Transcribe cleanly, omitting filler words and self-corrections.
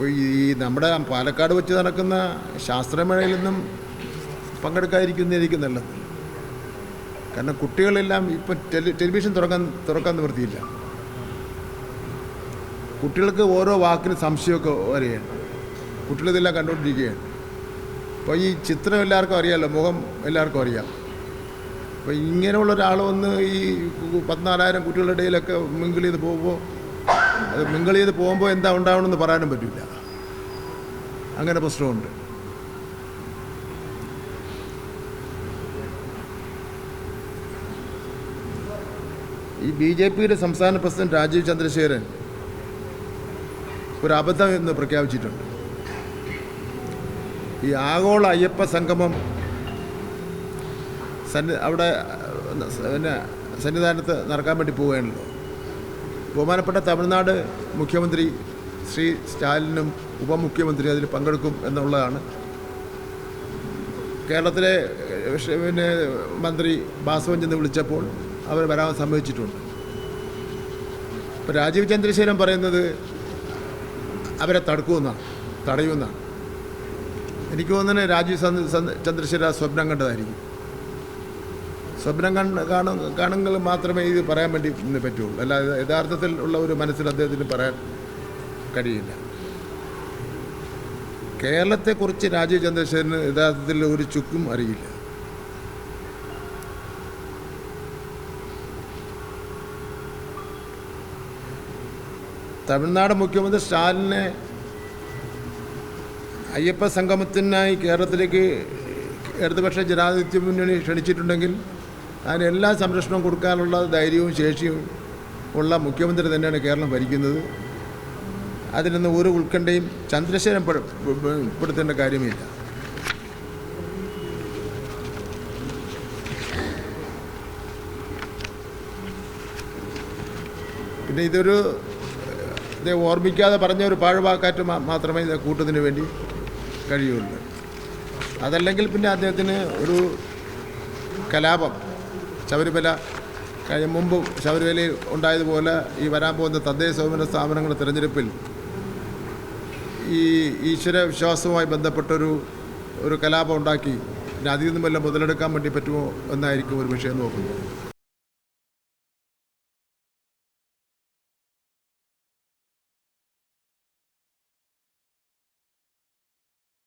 ഇപ്പോൾ ഈ നമ്മുടെ പാലക്കാട് വെച്ച് നടക്കുന്ന ശാസ്ത്രമേളയിൽ പങ്കെടുക്കാതിരിക്കുന്നതായിരിക്കും നല്ലത്. കാരണം കുട്ടികളെല്ലാം ഇപ്പം ടെലിവിഷൻ തുറക്കാൻ നിവൃത്തിയില്ല. കുട്ടികൾക്ക് ഓരോ വാക്കിന് സംശയമൊക്കെ വരികയാണ്. കുട്ടികളിതെല്ലാം കണ്ടുകൊണ്ടിരിക്കുകയാണ്. അപ്പോൾ ഈ ചിത്രം എല്ലാവർക്കും അറിയാമല്ലോ, മുഖം എല്ലാവർക്കും അറിയാം. അപ്പോൾ ഇങ്ങനെയുള്ള ഒരാൾ വന്ന് ഈ 14,000 കുട്ടികളുടെ ഇടയിലൊക്കെ മിങ്കിൾ ചെയ്ത് പോകുമ്പോൾ എന്താ ഉണ്ടാവണമെന്ന് പറയാനും പറ്റില്ല. അങ്ങനെ പ്രശ്നമുണ്ട്. ഈ BJPയുടെ സംസ്ഥാന പ്രസിഡന്റ് രാജീവ് ചന്ദ്രശേഖരൻ ഒരു അബദ്ധം എന്ന് പ്രഖ്യാപിച്ചിട്ടുണ്ട്. ഈ ആഗോള അയ്യപ്പ സംഗമം അവിടെ സന്നിധാനത്ത് നടക്കാൻ വേണ്ടി പോവുകയാണല്ലോ. ബഹുമാനപ്പെട്ട തമിഴ്നാട് മുഖ്യമന്ത്രി ശ്രീ സ്റ്റാലിനും ഉപമുഖ്യമന്ത്രി അതിൽ പങ്കെടുക്കും എന്നുള്ളതാണ്. കേരളത്തിലെ മന്ത്രി ബാസവൻ ചെന്ന് വിളിച്ചപ്പോൾ അവർ വരാൻ സമ്മതിച്ചിട്ടുണ്ട്. ഇപ്പോൾ രാജീവ് ചന്ദ്രശേഖരൻ പറയുന്നത് അവരെ തടയുമെന്നാണ്. എനിക്ക് തോന്നുന്നത് രാജീവ് ചന്ദ്രശേഖരൻ സ്വപ്നം കണ്ടതായിരിക്കും. സ്വപ്നം കാണുമെങ്കിൽ മാത്രമേ ഇത് പറയാൻ വേണ്ടി പറ്റുള്ളൂ. അല്ലാതെ യഥാർത്ഥത്തിൽ ഉള്ള ഒരു മനസ്സിൽ അദ്ദേഹത്തിന് പറയാൻ കഴിയില്ല. കേരളത്തെക്കുറിച്ച് രാജീവ് ചന്ദ്രശേഖരന് യഥാർത്ഥത്തിൽ ഒരു ചുക്കും അറിയില്ല. തമിഴ്നാട് മുഖ്യമന്ത്രി സ്റ്റാലിനെ അയ്യപ്പ സംഗമത്തിനായി കേരളത്തിലേക്ക് ഇടതുപക്ഷ ജനാധിപത്യ മുന്നണി ക്ഷണിച്ചിട്ടുണ്ടെങ്കിൽ അതിന് എല്ലാ സംരക്ഷണവും കൊടുക്കാനുള്ള ധൈര്യവും ശേഷിയും ഉള്ള മുഖ്യമന്ത്രി തന്നെയാണ് കേരളം ഭരിക്കുന്നത്. അതിനൊന്നും ഒരു ഉത്കണ്ഠയും ചന്ദ്രശേഖരൻ പെടുത്തേണ്ട കാര്യമില്ല. പിന്നെ ഇത് ഓർമ്മിക്കാതെ പറഞ്ഞ ഒരു പാഴ്വാക്കാറ്റ് മാത്രമേ ഇത് കൂട്ടത്തിന് വേണ്ടി കഴിയുള്ളൂ. അതല്ലെങ്കിൽ പിന്നെ അദ്ദേഹത്തിന് ഒരു കലാപം ശബരിമല കഴിഞ്ഞ മുമ്പ് ശബരിമലയിൽ ഉണ്ടായതുപോലെ ഈ വരാൻ പോകുന്ന തദ്ദേശ സ്വയംഭരണ സ്ഥാപനങ്ങളുടെ തിരഞ്ഞെടുപ്പിൽ ഈ ഈശ്വര വിശ്വാസവുമായി ബന്ധപ്പെട്ടൊരു കലാപം ഉണ്ടാക്കി പിന്നെ അതിൽ നിന്നും വല്ല മുതലെടുക്കാൻ വേണ്ടി പറ്റുമോ എന്നായിരിക്കും ഒരു വിഷയം നോക്കുന്നത്.